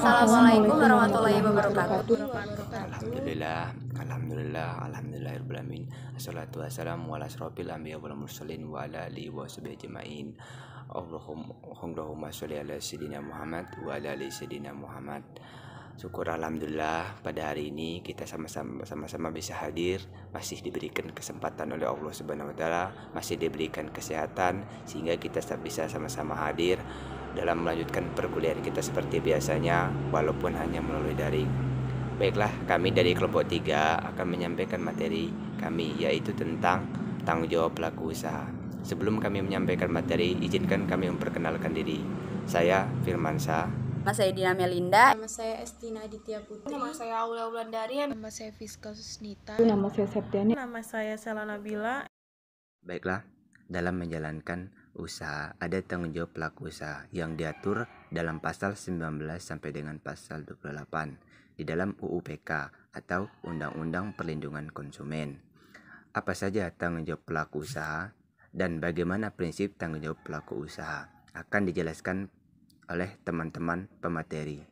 Assalamualaikum warahmatullahi wabarakatuh. Alhamdulillah rabbil alamin. Assalatu wassalamu ala asrofil anbiya wal mursalin wa ala alihi wa sahbihi ajmain. Allahumma sholli ala sayyidina Muhammad wa ala ali sayyidina Muhammad. Syukur alhamdulillah pada hari ini kita sama-sama bisa hadir, masih diberikan kesempatan oleh Allah Subhanahu wa taala, masih diberikan kesehatan sehingga kita bisa sama-sama hadir dalam melanjutkan perkuliahan kita seperti biasanya walaupun hanya melalui daring. Baiklah, kami dari kelompok 3 akan menyampaikan materi kami, yaitu tentang tanggung jawab pelaku usaha. Sebelum kami menyampaikan materi, izinkan kami memperkenalkan diri. Saya Firmansyah. Nama saya Dina Melinda. Nama saya Estina Aditya Putri. Nama saya Aulia Wulandari. Nama saya Fiska Susnita. Nama saya Septiani. Nama saya Sela Nabila. Baiklah, dalam menjalankan usaha ada tanggung jawab pelaku usaha yang diatur dalam pasal 19 sampai dengan pasal 28 di dalam UU PK atau Undang-Undang Perlindungan Konsumen. Apa saja tanggung jawab pelaku usaha dan bagaimana prinsip tanggung jawab pelaku usaha akan dijelaskan oleh teman-teman pemateri.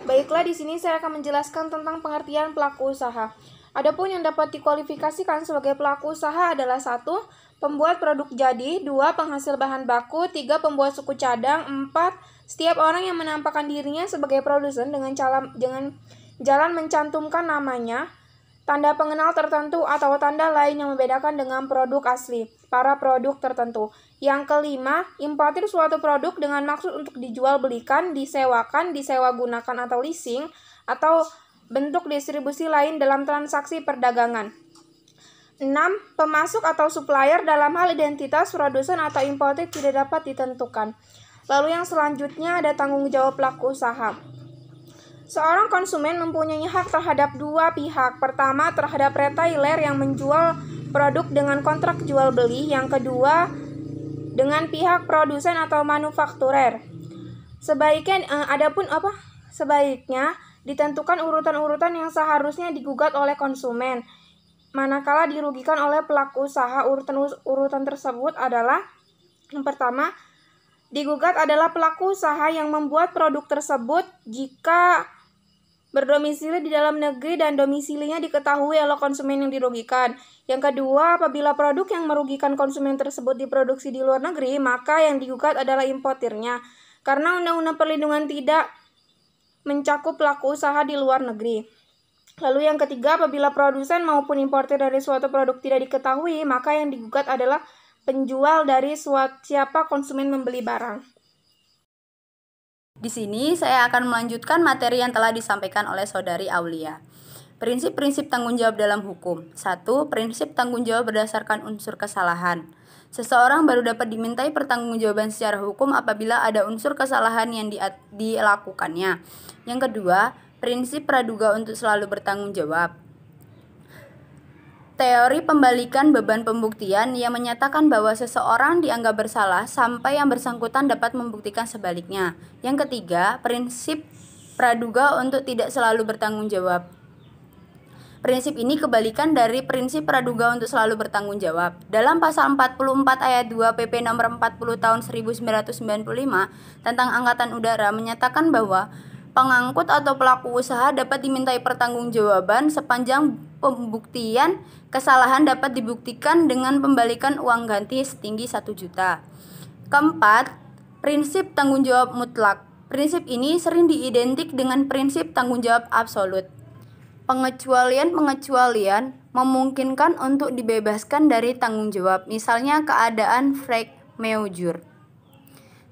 Baiklah, di sini saya akan menjelaskan tentang pengertian pelaku usaha. Adapun yang dapat dikualifikasikan sebagai pelaku usaha adalah 1. Pembuat produk jadi, 2. Penghasil bahan baku, 3. Pembuat suku cadang, 4. Setiap orang yang menampakkan dirinya sebagai produsen dengan jalan mencantumkan namanya, tanda pengenal tertentu atau tanda lain yang membedakan dengan produk asli, para produk tertentu. Yang kelima, importir suatu produk dengan maksud untuk dijual belikan, disewakan, disewa gunakan atau leasing, atau bentuk distribusi lain dalam transaksi perdagangan. 6. Pemasok atau supplier dalam hal identitas produsen atau importir tidak dapat ditentukan. Lalu yang selanjutnya ada tanggung jawab pelaku usaha. Seorang konsumen mempunyai hak terhadap dua pihak. Pertama, terhadap retailer yang menjual produk dengan kontrak jual beli. Yang kedua, dengan pihak produsen atau manufakturer. Sebaiknya ditentukan urutan-urutan yang seharusnya digugat oleh konsumen. Manakala dirugikan oleh pelaku usaha, urutan tersebut adalah: yang pertama, digugat adalah pelaku usaha yang membuat produk tersebut jika berdomisili di dalam negeri dan domisilinya diketahui oleh konsumen yang dirugikan. Yang kedua, apabila produk yang merugikan konsumen tersebut diproduksi di luar negeri, maka yang digugat adalah importirnya, karena Undang-Undang Perlindungan tidak mencakup pelaku usaha di luar negeri. Lalu yang ketiga, apabila produsen maupun importir dari suatu produk tidak diketahui, maka yang digugat adalah penjual dari siapa konsumen membeli barang. Di sini saya akan melanjutkan materi yang telah disampaikan oleh Saudari Aulia. Prinsip-prinsip tanggung jawab dalam hukum. 1. Prinsip tanggung jawab berdasarkan unsur kesalahan. Seseorang baru dapat dimintai pertanggungjawaban secara hukum apabila ada unsur kesalahan yang dilakukannya. Yang kedua, prinsip praduga untuk selalu bertanggung jawab. Teori pembalikan beban pembuktian yang menyatakan bahwa seseorang dianggap bersalah sampai yang bersangkutan dapat membuktikan sebaliknya. Yang ketiga, prinsip praduga untuk tidak selalu bertanggung jawab. Prinsip ini kebalikan dari prinsip praduga untuk selalu bertanggung jawab. Dalam pasal 44 ayat 2 PP nomor 40 tahun 1995 tentang Angkatan Udara menyatakan bahwa pengangkut atau pelaku usaha dapat dimintai pertanggungjawaban sepanjang pembuktian kesalahan dapat dibuktikan dengan pembalikan uang ganti setinggi 1 juta. Keempat, prinsip tanggung jawab mutlak. Prinsip ini sering diidentik dengan prinsip tanggung jawab absolut. Pengecualian memungkinkan untuk dibebaskan dari tanggung jawab, misalnya keadaan force majeure.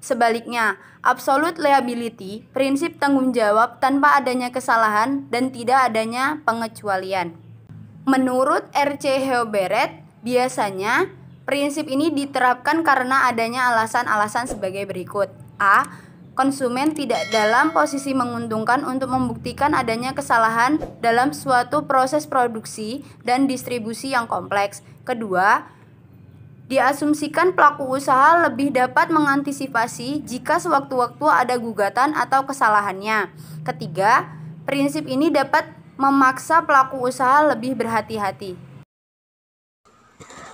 Sebaliknya, absolute liability, prinsip tanggung jawab tanpa adanya kesalahan dan tidak adanya pengecualian. Menurut R.C. Heuberet, biasanya prinsip ini diterapkan karena adanya alasan-alasan sebagai berikut. A. Konsumen tidak dalam posisi menguntungkan untuk membuktikan adanya kesalahan dalam suatu proses produksi dan distribusi yang kompleks. Kedua, diasumsikan pelaku usaha lebih dapat mengantisipasi jika sewaktu-waktu ada gugatan atau kesalahannya. Ketiga, prinsip ini dapat memaksa pelaku usaha lebih berhati-hati.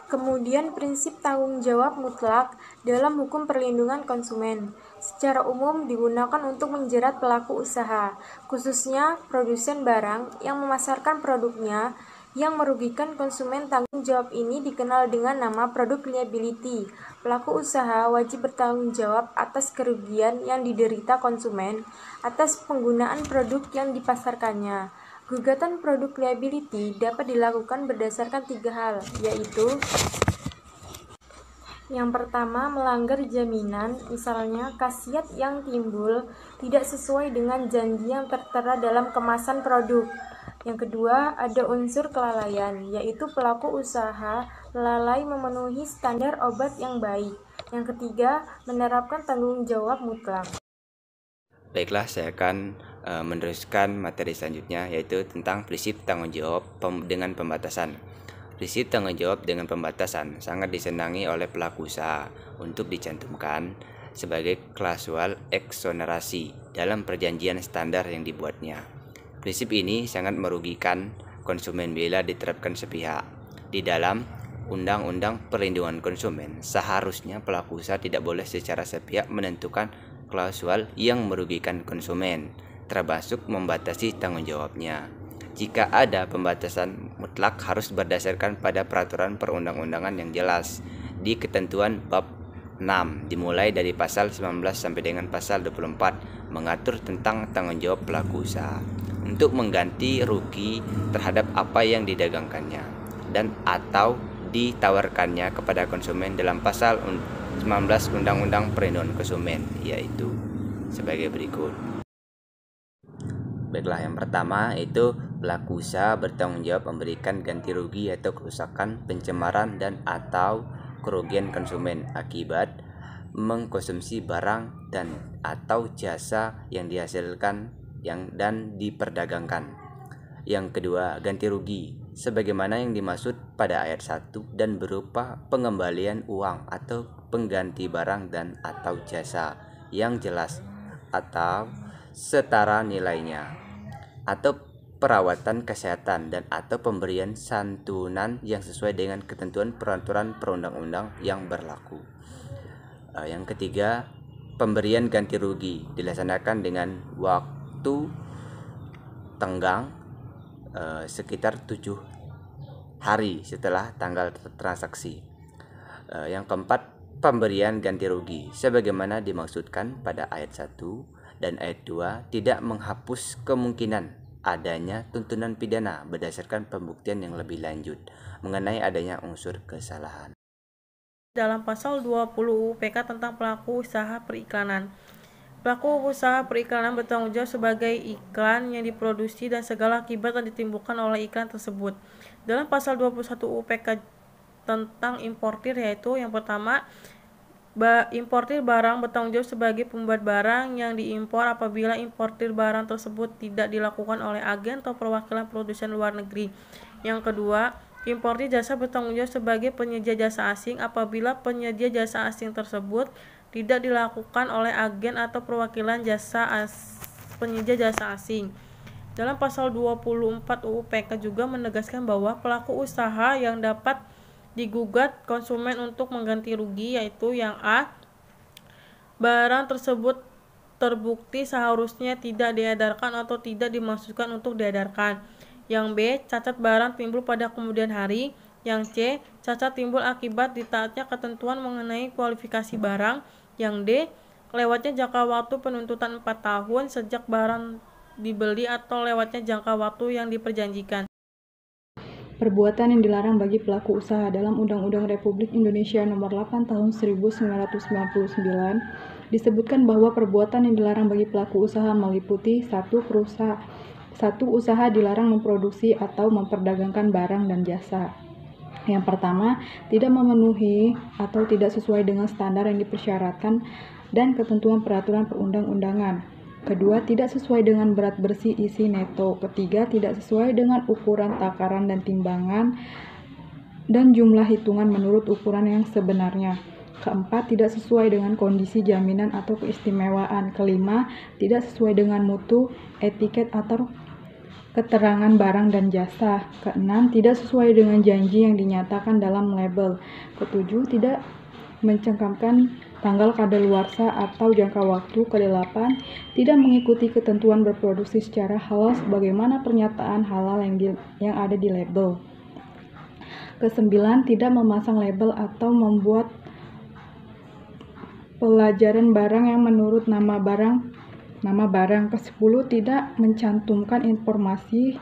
Kemudian prinsip tanggung jawab mutlak dalam hukum perlindungan konsumen secara umum digunakan untuk menjerat pelaku usaha, khususnya produsen barang yang memasarkan produknya yang merugikan konsumen. Tanggung jawab ini dikenal dengan nama product liability. Pelaku usaha wajib bertanggung jawab atas kerugian yang diderita konsumen atas penggunaan produk yang dipasarkannya. Gugatan produk liability dapat dilakukan berdasarkan 3 hal, yaitu yang pertama, melanggar jaminan, misalnya khasiat yang timbul tidak sesuai dengan janji yang tertera dalam kemasan produk. Yang kedua, ada unsur kelalaian, yaitu pelaku usaha lalai memenuhi standar obat yang baik. Yang ketiga, menerapkan tanggung jawab mutlak. Baiklah, saya akan meneruskan materi selanjutnya, yaitu tentang prinsip tanggung jawab dengan pembatasan. Prinsip tanggung jawab dengan pembatasan sangat disenangi oleh pelaku usaha untuk dicantumkan sebagai klausul eksonerasi dalam perjanjian standar yang dibuatnya. Prinsip ini sangat merugikan konsumen bila diterapkan sepihak. Di dalam Undang-Undang Perlindungan Konsumen, seharusnya pelaku usaha tidak boleh secara sepihak menentukan klausul yang merugikan konsumen, termasuk membatasi tanggung jawabnya. Jika ada pembatasan mutlak harus berdasarkan pada peraturan perundang-undangan yang jelas di ketentuan bab 6 dimulai dari pasal 19 sampai dengan pasal 24 mengatur tentang tanggung jawab pelaku usaha untuk mengganti rugi terhadap apa yang didagangkannya dan atau ditawarkannya kepada konsumen dalam pasal 19 Undang-Undang Perlindungan Konsumen, yaitu sebagai berikut. Baiklah, yang pertama yaitu pelaku usaha bertanggung jawab memberikan ganti rugi atau kerusakan, pencemaran dan atau kerugian konsumen akibat mengkonsumsi barang dan atau jasa yang dihasilkan dan diperdagangkan. Yang kedua, ganti rugi sebagaimana yang dimaksud pada ayat 1 dan berupa pengembalian uang atau pengganti barang dan atau jasa yang jelas atau setara nilainya, atau perawatan kesehatan dan atau pemberian santunan yang sesuai dengan ketentuan peraturan perundang-undang yang berlaku. Yang ketiga, pemberian ganti rugi dilaksanakan dengan waktu tenggang sekitar 7 hari setelah tanggal transaksi. Yang keempat, pemberian ganti rugi sebagaimana dimaksudkan pada ayat 1 dan ayat 2 tidak menghapus kemungkinan adanya tuntunan pidana berdasarkan pembuktian yang lebih lanjut mengenai adanya unsur kesalahan. Dalam pasal 20 UU PK tentang pelaku usaha periklanan. Pelaku usaha periklanan bertanggung jawab sebagai iklan yang diproduksi dan segala akibat yang ditimbulkan oleh iklan tersebut. Dalam pasal 21 UU PK tentang importir, yaitu yang pertama, importir barang bertanggung jawab sebagai pembuat barang yang diimpor apabila importir barang tersebut tidak dilakukan oleh agen atau perwakilan produsen luar negeri. Yang kedua, importir jasa bertanggung jawab sebagai penyedia jasa asing apabila penyedia jasa asing tersebut tidak dilakukan oleh agen atau perwakilan penyedia jasa asing. Dalam pasal 24 UU PK juga menegaskan bahwa pelaku usaha yang dapat digugat konsumen untuk mengganti rugi, yaitu yang A, barang tersebut terbukti seharusnya tidak diedarkan atau tidak dimaksudkan untuk diedarkan. Yang B, cacat barang timbul pada kemudian hari. Yang C, cacat timbul akibat ditaatnya ketentuan mengenai kualifikasi barang. Yang D, lewatnya jangka waktu penuntutan 4 tahun sejak barang dibeli atau lewatnya jangka waktu yang diperjanjikan. Perbuatan yang dilarang bagi pelaku usaha dalam Undang-Undang Republik Indonesia Nomor 8 Tahun 1999 disebutkan bahwa perbuatan yang dilarang bagi pelaku usaha meliputi satu usaha dilarang memproduksi atau memperdagangkan barang dan jasa. Yang pertama, tidak memenuhi atau tidak sesuai dengan standar yang dipersyaratkan dan ketentuan peraturan perundang-undangan. Kedua, tidak sesuai dengan berat bersih isi neto. Ketiga, tidak sesuai dengan ukuran takaran dan timbangan dan jumlah hitungan menurut ukuran yang sebenarnya. Keempat, tidak sesuai dengan kondisi jaminan atau keistimewaan. Kelima, tidak sesuai dengan mutu, etiket atau keterangan barang dan jasa. Keenam, tidak sesuai dengan janji yang dinyatakan dalam label. Ketujuh, tidak mencengkamkan tanggal kadaluarsa atau jangka waktu. Kedelapan, tidak mengikuti ketentuan berproduksi secara halal sebagaimana pernyataan halal yang ada di label. Kesembilan, tidak memasang label atau membuat pelajaran barang yang menurut nama barang. Kesepuluh, tidak mencantumkan informasi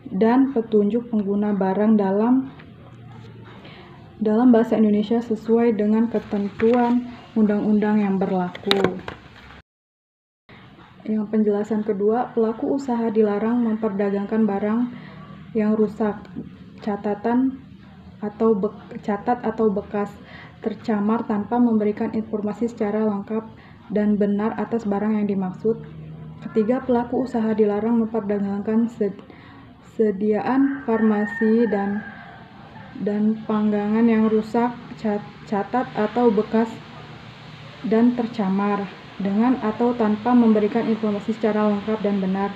dan petunjuk pengguna barang dalam bahasa Indonesia sesuai dengan ketentuan undang-undang yang berlaku. Yang penjelasan kedua, pelaku usaha dilarang memperdagangkan barang yang rusak, catat atau bekas, tercemar tanpa memberikan informasi secara lengkap dan benar atas barang yang dimaksud. Ketiga, pelaku usaha dilarang memperdagangkan sediaan farmasi dan panggangan yang rusak, catat atau bekas dan tercemar dengan atau tanpa memberikan informasi secara lengkap dan benar.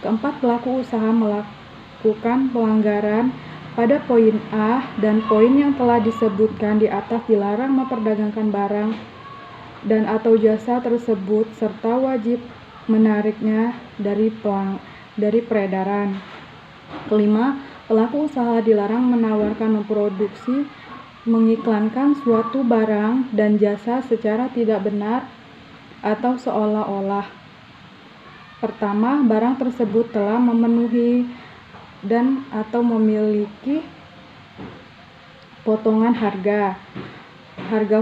Keempat, pelaku usaha melakukan pelanggaran pada poin A dan poin yang telah disebutkan di atas dilarang memperdagangkan barang dan atau jasa tersebut serta wajib menariknya dari peredaran. Kelima, pelaku usaha dilarang menawarkan, memproduksi, mengiklankan suatu barang dan jasa secara tidak benar atau seolah-olah. Pertama, barang tersebut telah memenuhi dan atau memiliki potongan harga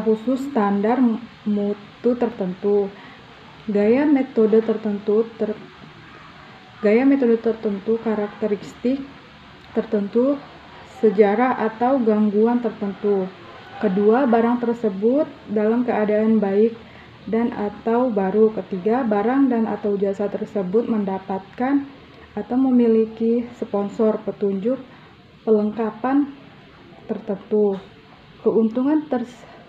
khusus, standar mutu tertentu, gaya metode tertentu, karakteristik tertentu, sejarah atau gangguan tertentu. Kedua, barang tersebut dalam keadaan baik dan atau baru. Ketiga, barang dan atau jasa tersebut mendapatkan atau memiliki sponsor, petunjuk, pelengkapan tertentu, keuntungan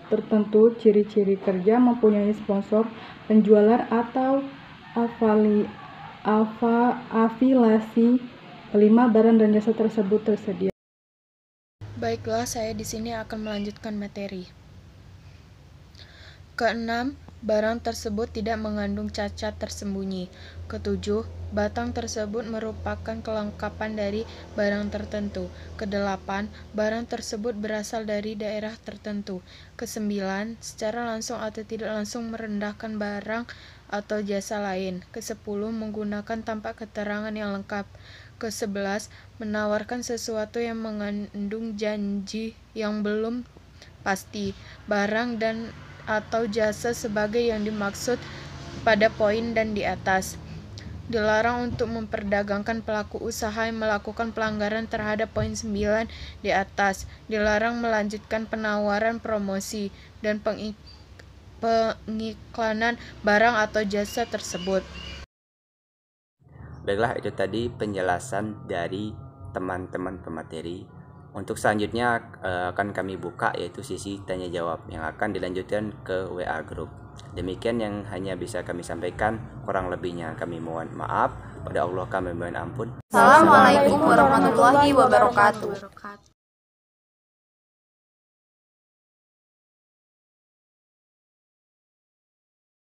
tertentu, ciri-ciri kerja, mempunyai sponsor, penjualan atau afiliasi. Kelima, barang dan jasa tersebut tersedia. Baiklah, saya di sini akan melanjutkan materi. Keenam, barang tersebut tidak mengandung cacat tersembunyi. Ketujuh, batang tersebut merupakan kelengkapan dari barang tertentu. Kedelapan, barang tersebut berasal dari daerah tertentu. Kesembilan, secara langsung atau tidak langsung merendahkan barang atau jasa lain. Kesepuluh, menggunakan tanpa keterangan yang lengkap. Ke-11, menawarkan sesuatu yang mengandung janji yang belum pasti, barang dan atau jasa sebagai yang dimaksud pada poin dan di atas. Dilarang untuk memperdagangkan pelaku usaha yang melakukan pelanggaran terhadap poin 9 di atas. Dilarang melanjutkan penawaran, promosi, dan pengiklanan barang atau jasa tersebut. Baiklah, itu tadi penjelasan dari teman-teman pemateri. Untuk selanjutnya akan kami buka yaitu sisi tanya jawab yang akan dilanjutkan ke WA group. Demikian yang hanya bisa kami sampaikan, kurang lebihnya kami mohon maaf. Pada Allah kami mohon ampun. Assalamualaikum warahmatullahi wabarakatuh.